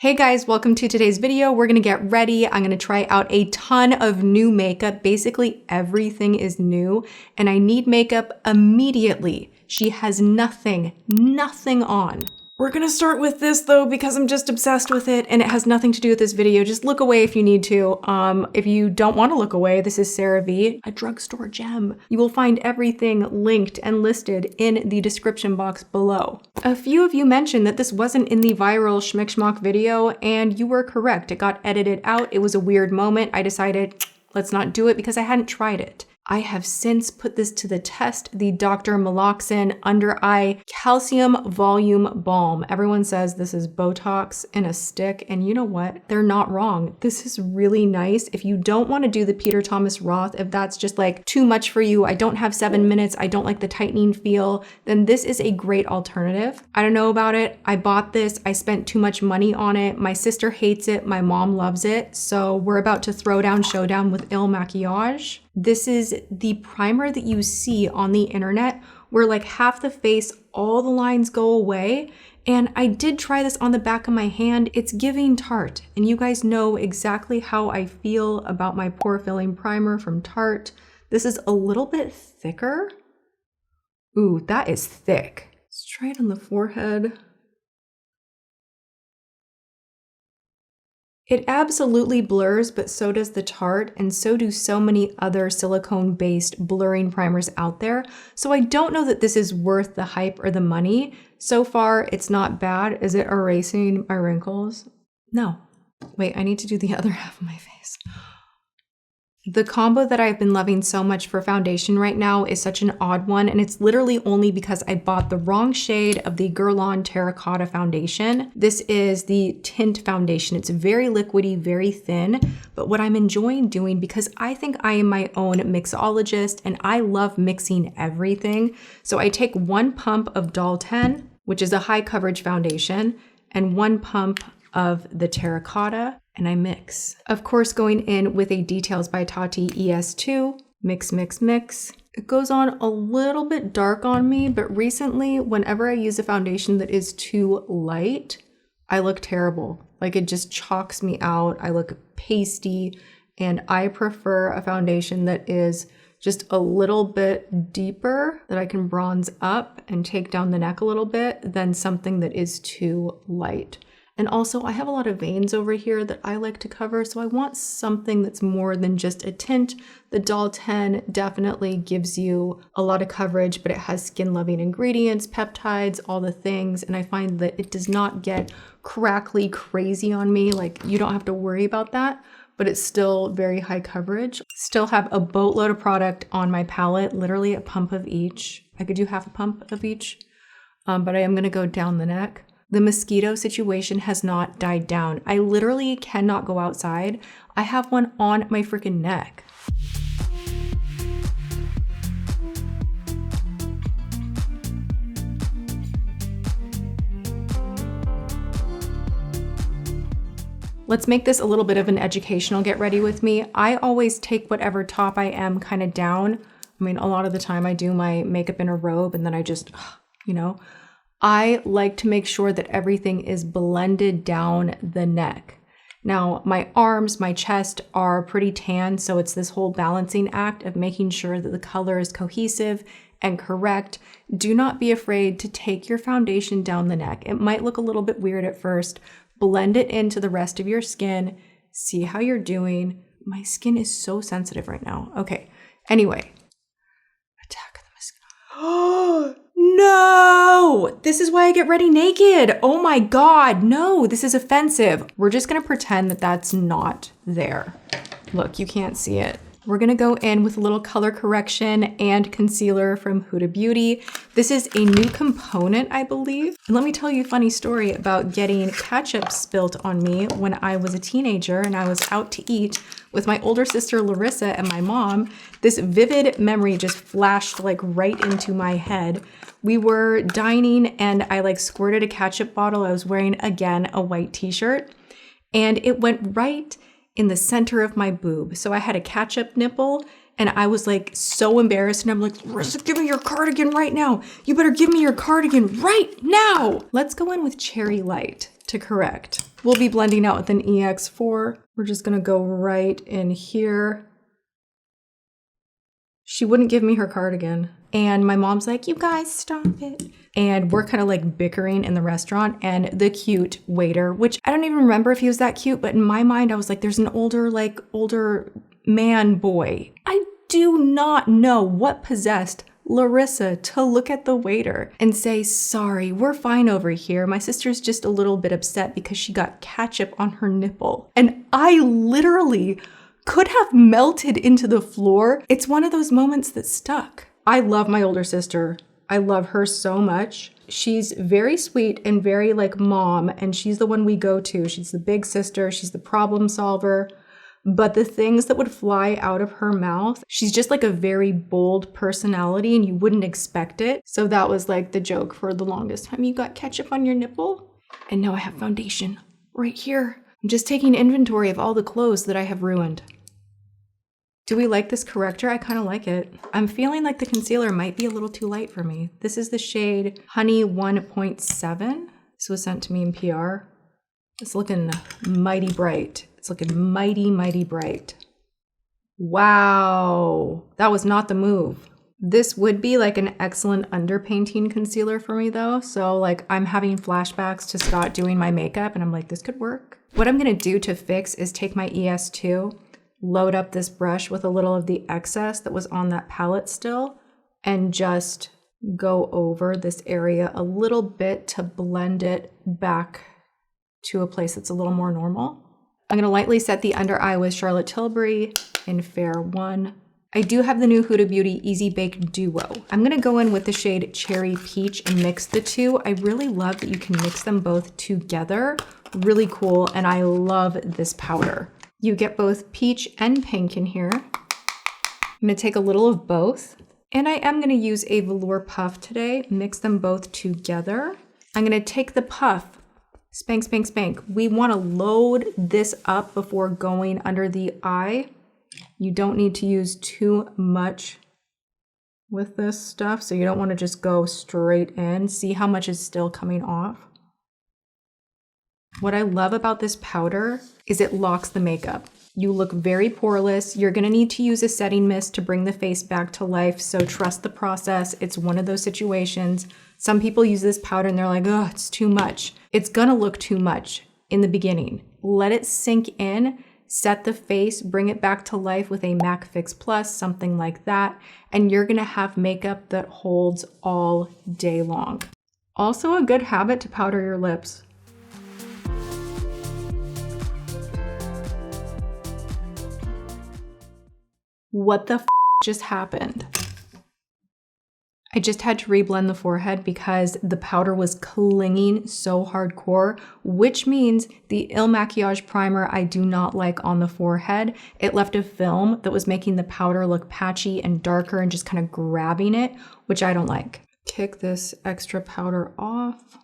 Hey guys, welcome to today's video. We're gonna get ready. I'm gonna try out a ton of new makeup. Basically everything is new and I need makeup immediately. She has nothing on. We're gonna start with this though because I'm just obsessed with it and it has nothing to do with this video. Just look away if you need to. If you don't want to look away, this is CeraVe, a drugstore gem. You will find everything linked and listed in the description box below. A few of you mentioned that this wasn't in the viral schmick schmock video and you were correct. It got edited out. It was a weird moment. I decided let's not do it because I hadn't tried it. I have since put this to the test, the Dr.Melaxin Under Eye Calcium Volume Balm. Everyone says this is Botox in a stick, and you know what? They're not wrong. This is really nice. If you don't want to do the Peter Thomas Roth, if that's just like too much for you, I don't have 7 minutes, I don't like the tightening feel, then this is a great alternative. I don't know about it. I bought this. I spent too much money on it. My sister hates it. My mom loves it. So we're about to throw down showdown with Makiage. This is the primer that you see on the internet where like half the face, all the lines go away. And I did try this on the back of my hand. It's giving Tarte. And you guys know exactly how I feel about my pore filling primer from Tarte. This is a little bit thicker. Ooh, that is thick. Let's try it on the forehead. It absolutely blurs, but so does the Tarte, and so do so many other silicone-based blurring primers out there. So I don't know that this is worth the hype or the money. So far, it's not bad. Is it erasing my wrinkles? No. Wait, I need to do the other half of my face. The combo that I've been loving so much for foundation right now is such an odd one, and it's literally only because I bought the wrong shade of the Guerlain Terracotta foundation. This is the tint foundation. It's very liquidy, very thin, but what I'm enjoying doing, because I think I am my own mixologist and I love mixing everything, so I take 1 pump of Doll 10, which is a high coverage foundation, and 1 pump of the Terracotta, and I mix. Of course, going in with a Details by Tati ES2, mix, mix, mix. It goes on a little bit dark on me, but recently, whenever I use a foundation that is too light, I look terrible. Like it just chalks me out. I look pasty, and I prefer a foundation that is just a little bit deeper, that I can bronze up and take down the neck a little bit, than something that is too light. And also I have a lot of veins over here that I like to cover, so I want something that's more than just a tint. The Doll 10 definitely gives you a lot of coverage, but it has skin loving ingredients, peptides, all the things, and I find that it does not get crackly crazy on me. Like you don't have to worry about that, but it's still very high coverage. Still have a boatload of product on my palette, literally a pump of each. I could do half a pump of each, but I am gonna go down the neck. The mosquito situation has not died down. I literally cannot go outside. I have one on my freaking neck. Let's make this a little bit of an educational get ready with me. I always take whatever top I am kind of down. I mean, a lot of the time I do my makeup in a robe and then I just, you know, I like to make sure that everything is blended down the neck. Now, my arms, my chest are pretty tan, so it's this whole balancing act of making sure that the color is cohesive and correct. Do not be afraid to take your foundation down the neck. It might look a little bit weird at first. Blend it into the rest of your skin. See how you're doing. My skin is so sensitive right now. Okay, anyway. Attack of the mosquito. No! This is why I get ready naked. Oh my God, no, this is offensive. We're just gonna pretend that that's not there. Look, you can't see it. We're gonna go in with a little color correction and concealer from Huda Beauty. This is a new component, I believe. And let me tell you a funny story about getting ketchup spilt on me when I was a teenager and I was out to eat with my older sister Larissa and my mom. This vivid memory just flashed like right into my head. We were dining and I like squirted a ketchup bottle. I was wearing, again, a white t-shirt, and it went right in the center of my boob. So I had a ketchup nipple and I was like so embarrassed and I'm like, Larissa, give me your cardigan right now. You better give me your cardigan right now. Let's go in with Cherry Light to correct. We'll be blending out with an EX4. We're just gonna go right in here. She wouldn't give me her cardigan. And my mom's like, you guys stop it. And we're kind of like bickering in the restaurant, and the cute waiter, which I don't even remember if he was that cute, but in my mind, I was like, there's an older man boy. I do not know what possessed Larissa to look at the waiter and say, sorry, we're fine over here. My sister's just a little bit upset because she got ketchup on her nipple. And I literally could have melted into the floor. It's one of those moments that stuck. I love my older sister. I love her so much. She's very sweet and very like mom, and she's the one we go to. She's the big sister. She's the problem solver. But the things that would fly out of her mouth, she's just like a very bold personality and you wouldn't expect it. So that was like the joke for the longest time. You got ketchup on your nipple? And now I have foundation right here. I'm just taking inventory of all the clothes that I have ruined. Do we like this corrector? I kind of like it. I'm feeling like the concealer might be a little too light for me. This is the shade Honey 1.7. This was sent to me in PR. It's looking mighty bright. It's looking mighty, mighty bright. Wow, that was not the move. This would be like an excellent underpainting concealer for me though. So like I'm having flashbacks to Scott doing my makeup and I'm like, this could work. What I'm gonna do to fix is take my ES2, load up this brush with a little of the excess that was on that palette still, and just go over this area a little bit to blend it back to a place that's a little more normal. I'm gonna lightly set the under eye with Charlotte Tilbury in Fair 1. I do have the new Huda Beauty Easy Bake Duo. I'm gonna go in with the shade Cherry Peach and mix the two. I really love that you can mix them both together. Really cool, and I love this powder. You get both peach and pink in here. I'm gonna take a little of both, and I am gonna use a velour puff today, mix them both together. I'm gonna take the puff, spank, spank, spank. We wanna load this up before going under the eye. You don't need to use too much with this stuff, so you don't wanna just go straight in. See how much is still coming off? What I love about this powder is it locks the makeup. You look very poreless. You're gonna need to use a setting mist to bring the face back to life, so trust the process. It's one of those situations. Some people use this powder and they're like, oh, it's too much. It's gonna look too much in the beginning. Let it sink in, set the face, bring it back to life with a MAC Fix Plus, something like that, and you're gonna have makeup that holds all day long. Also a good habit to powder your lips. What the f just happened? I just had to reblend the forehead because the powder was clinging so hardcore, which means the Il Makiage primer I do not like on the forehead. It left a film that was making the powder look patchy and darker and just kind of grabbing it, which I don't like. Kick this extra powder off.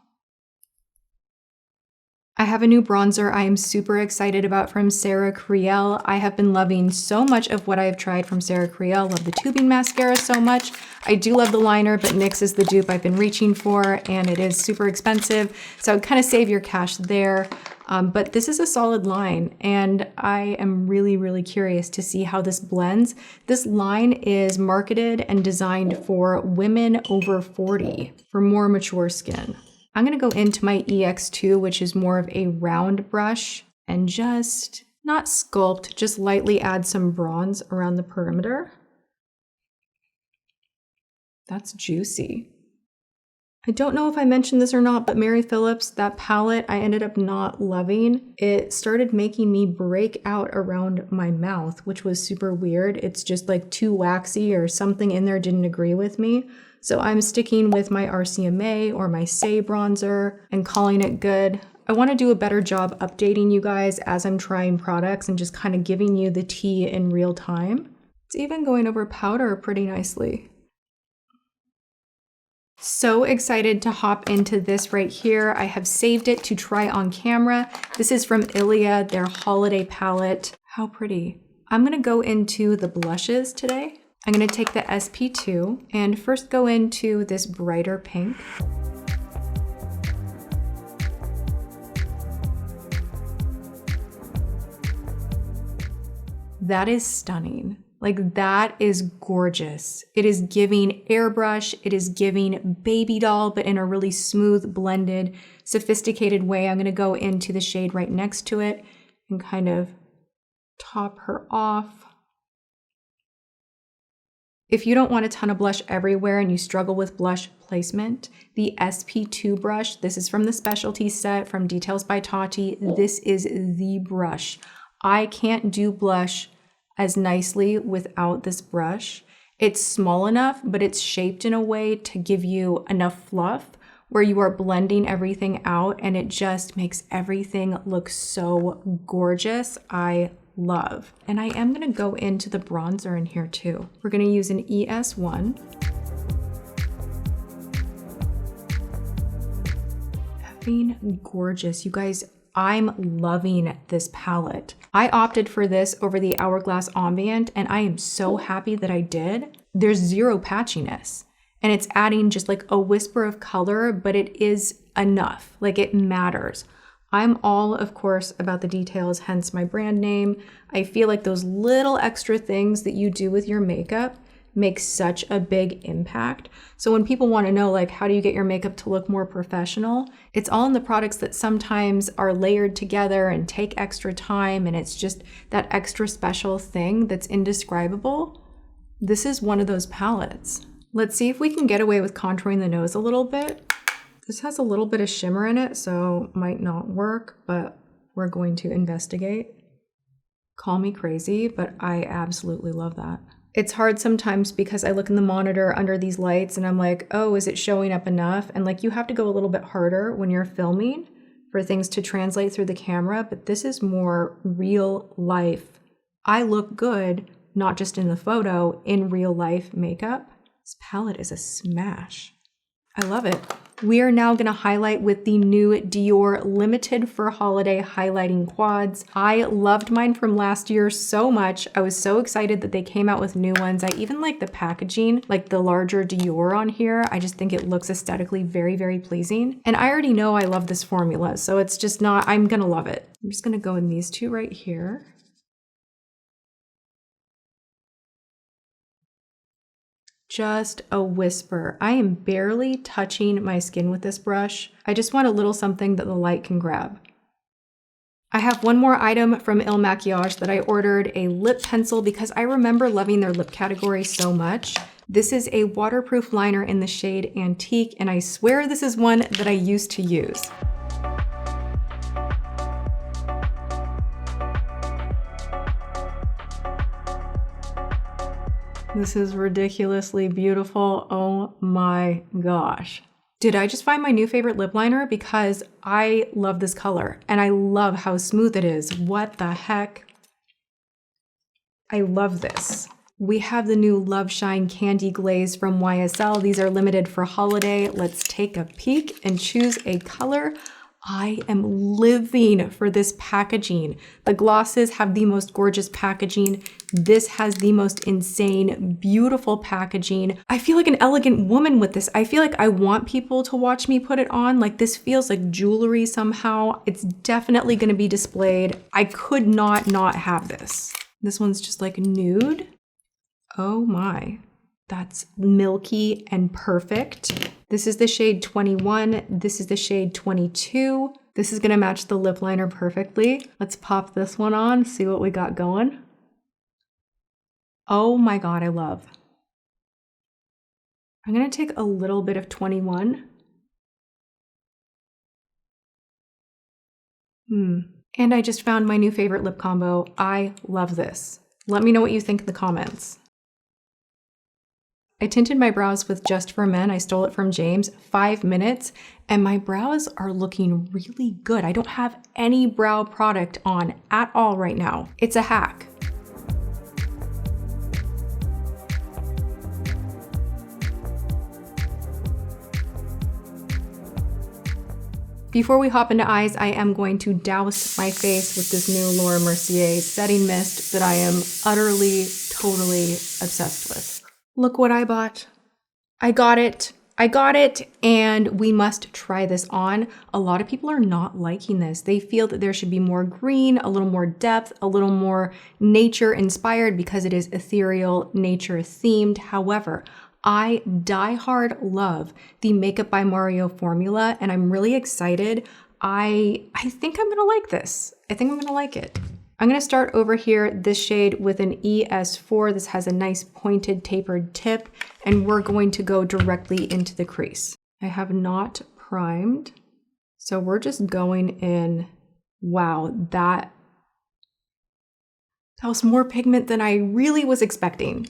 I have a new bronzer I am super excited about from Sara Creal. I have been loving so much of what I've tried from Sara Creal. Love the tubing mascara so much. I do love the liner, but NYX is the dupe I've been reaching for, and it is super expensive. So kind of save your cash there. But this is a solid line, and I am really, really curious to see how this blends. This line is marketed and designed for women over 40 for more mature skin. I'm gonna go into my EX2, which is more of a round brush, and just, not sculpt, just lightly add some bronze around the perimeter. That's juicy. I don't know if I mentioned this or not, but Mary Phillips, that palette I ended up not loving. It started making me break out around my mouth, which was super weird. It's just like too waxy or something in there didn't agree with me. So I'm sticking with my RCMA or my Say bronzer and calling it good. I want to do a better job updating you guys as I'm trying products and just kind of giving you the tea in real time. It's even going over powder pretty nicely. So excited to hop into this right here. I have saved it to try on camera. This is from Ilia, their holiday palette. How pretty. I'm gonna go into the blushes today. I'm gonna take the SP2 and first go into this brighter pink. That is stunning. Like, that is gorgeous. It is giving airbrush. It is giving baby doll, but in a really smooth, blended, sophisticated way. I'm going to go into the shade right next to it and kind of top her off. If you don't want a ton of blush everywhere and you struggle with blush placement, the SP2 brush, this is from the Specialty set from Details by Tati. This is the brush. I can't do blush as nicely without this brush. It's small enough, but it's shaped in a way to give you enough fluff where you are blending everything out, and it just makes everything look so gorgeous. I love. And I am gonna go into the bronzer in here too. We're gonna use an ES1. Effing gorgeous. You guys, I'm loving this palette. I opted for this over the Hourglass Ambient, and I am so happy that I did. There's zero patchiness, and it's adding just like a whisper of color, but it is enough. Like, it matters. I'm all, of course, about the details, hence my brand name. I feel like those little extra things that you do with your makeup make such a big impact. So when people want to know, like, how do you get your makeup to look more professional? It's all in the products that sometimes are layered together and take extra time, and it's just that extra special thing that's indescribable. This is one of those palettes. Let's see if we can get away with contouring the nose a little bit. This has a little bit of shimmer in it, so might not work, but we're going to investigate. Call me crazy, but I absolutely love that. It's hard sometimes because I look in the monitor under these lights and I'm like, oh, is it showing up enough? And like, you have to go a little bit harder when you're filming for things to translate through the camera, but this is more real life. I look good, not just in the photo, in real life makeup. This palette is a smash. I love it. We are now gonna highlight with the new Dior Limited for Holiday Highlighting Quads. I loved mine from last year so much. I was so excited that they came out with new ones. I even like the packaging, like the larger Dior on here. I just think it looks aesthetically very, very pleasing. And I already know I love this formula, so it's just not, I'm gonna love it. I'm just gonna go in these two right here. Just a whisper. I am barely touching my skin with this brush. I just want a little something that the light can grab. I have one more item from Makiage that I ordered, a lip pencil, because I remember loving their lip category so much. This is a waterproof liner in the shade Antique, and I swear this is one that I used to use. This is ridiculously beautiful. Oh my gosh. Did I just find my new favorite lip liner? Because I love this color and I love how smooth it is. What the heck? I love this. We have the new Love Shine Candy Glaze from YSL. These are limited for holiday. Let's take a peek and choose a color. I am living for this packaging. The glosses have the most gorgeous packaging. This has the most insane, beautiful packaging. I feel like an elegant woman with this. I feel like I want people to watch me put it on. Like, this feels like jewelry somehow. It's definitely gonna be displayed. I could not have this. This one's just like nude. Oh my, that's milky and perfect. This is the shade 21. This is the shade 22. This is gonna match the lip liner perfectly. Let's pop this one on, see what we got going. Oh my God, I love. I'm gonna take a little bit of 21. And I just found my new favorite lip combo. I love this. Let me know what you think in the comments. I tinted my brows with Just for Men. I stole it from James, 5 minutes, and my brows are looking really good. I don't have any brow product on at all right now. It's a hack. Before we hop into eyes, I am going to douse my face with this new Laura Mercier setting mist that I am utterly, totally obsessed with. Look what I bought. I got it. I got it and we must try this on. A lot of people are not liking this. They feel that there should be more green, a little more depth, a little more nature inspired because it is ethereal, nature themed. However, I diehard love the Makeup by Mario formula and I'm really excited. I think I'm gonna like this. I think I'm gonna like it. I'm gonna start over here, this shade with an ES4. This has a nice pointed tapered tip and we're going to go directly into the crease. I have not primed, so we're just going in. Wow, that was more pigment than I really was expecting.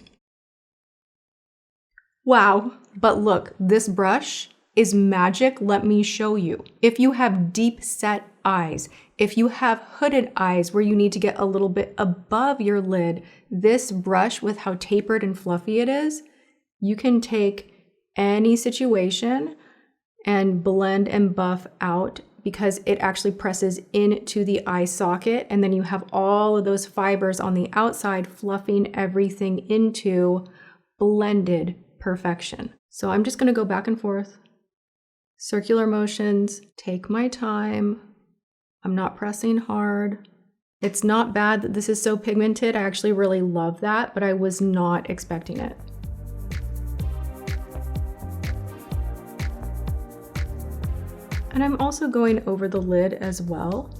Wow, but look, this brush is magic. Let me show you. If you have deep set eyes, if you have hooded eyes where you need to get a little bit above your lid, this brush with how tapered and fluffy it is, you can take any situation and blend and buff out because it actually presses into the eye socket and then you have all of those fibers on the outside fluffing everything into blended perfection. So I'm just gonna go back and forth, circular motions, take my time. I'm not pressing hard. It's not bad that this is so pigmented. I actually really love that, but I was not expecting it. And I'm also going over the lid as well.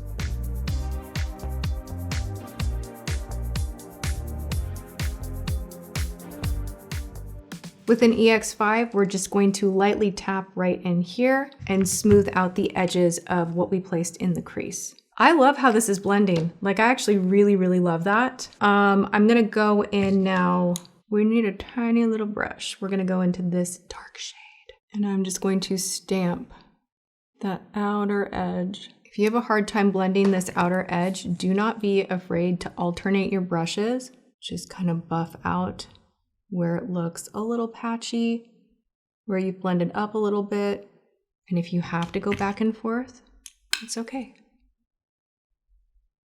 With an EX5, we're just going to lightly tap right in here and smooth out the edges of what we placed in the crease. I love how this is blending. Like, I actually really, really love that. I'm gonna go in now. We need a tiny little brush. We're gonna go into this dark shade. And I'm just going to stamp that outer edge. If you have a hard time blending this outer edge, do not be afraid to alternate your brushes. Just kind of buff out where it looks a little patchy, where you've blended up a little bit. And if you have to go back and forth, it's okay.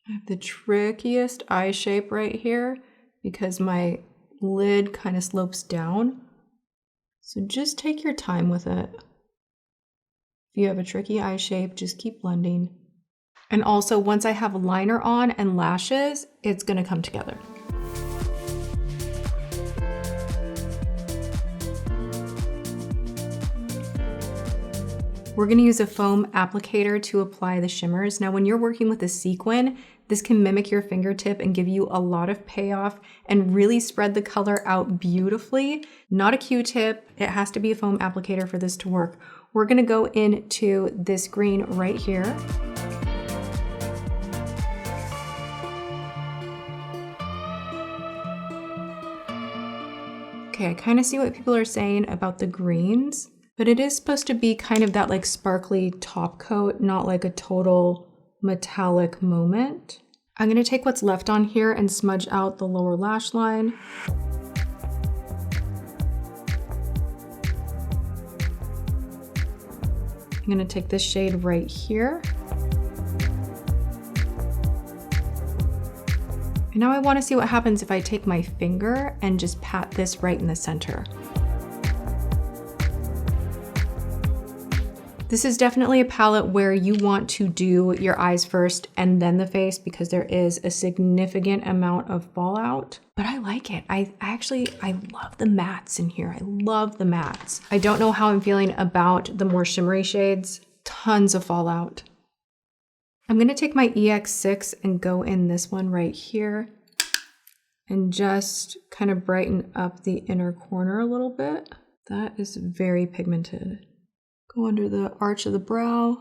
I have the trickiest eye shape right here because my lid kind of slopes down. So just take your time with it. If you have a tricky eye shape, just keep blending. And also, once I have a liner on and lashes, it's gonna come together. We're gonna use a foam applicator to apply the shimmers. Now, when you're working with a sequin, this can mimic your fingertip and give you a lot of payoff and really spread the color out beautifully. Not a Q-tip, it has to be a foam applicator for this to work. We're gonna go into this green right here. Okay, I kind of see what people are saying about the greens, but it is supposed to be kind of that like sparkly top coat, not like a total metallic moment. I'm gonna take what's left on here and smudge out the lower lash line. I'm gonna take this shade right here. And now I wanna see what happens if I take my finger and just pat this right in the center. This is definitely a palette where you want to do your eyes first and then the face because there is a significant amount of fallout, but I like it. I love the mattes in here. I love the mattes. I don't know how I'm feeling about the more shimmery shades. Tons of fallout. I'm gonna take my EX6 and go in this one right here and just kind of brighten up the inner corner a little bit. That is very pigmented. Go under the arch of the brow.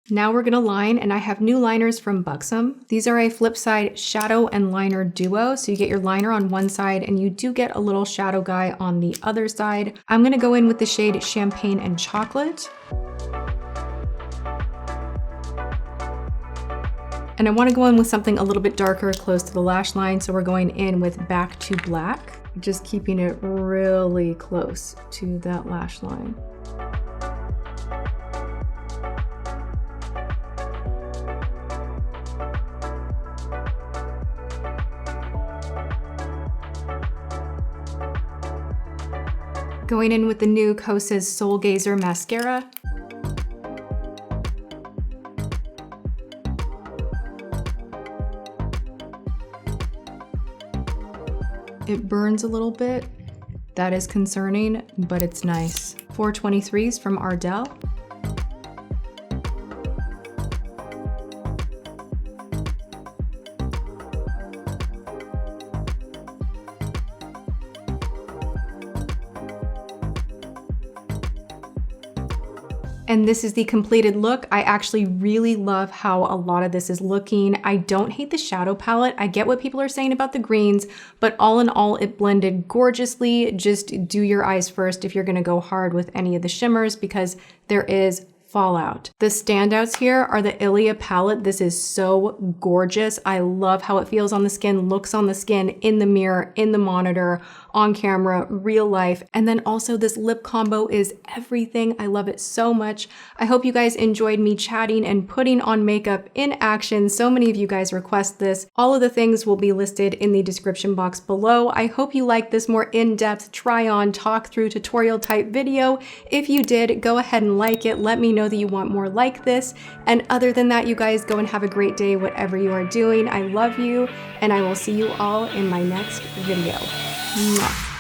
Now we're gonna line, and I have new liners from Buxom. These are a flip side shadow and liner duo. So you get your liner on one side and you do get a little shadow guy on the other side. I'm gonna go in with the shade Champagne and Chocolate. And I wanna go in with something a little bit darker close to the lash line. So we're going in with Back to Black. Just keeping it really close to that lash line. Going in with the new Kosas Soul Gazer mascara. It burns a little bit. That is concerning, but it's nice. 423s from Ardell. And this is the completed look. I actually really love how a lot of this is looking. I don't hate the shadow palette. I get what people are saying about the greens, but all in all, it blended gorgeously. Just do your eyes first if you're gonna go hard with any of the shimmers, because there is fallout. The standouts here are the Ilia palette. This is so gorgeous. I love how it feels on the skin, looks on the skin, in the mirror, in the monitor, on camera, real life. And then also this lip combo is everything. I love it so much. I hope you guys enjoyed me chatting and putting on makeup in action. So many of you guys request this. All of the things will be listed in the description box below. I hope you liked this more in-depth try on, talk through tutorial type video. If you did, go ahead and like it. Let me know that you want more like this. And other than that, you guys go and have a great day, whatever you are doing. I love you, and I will see you all in my next video. Mwah.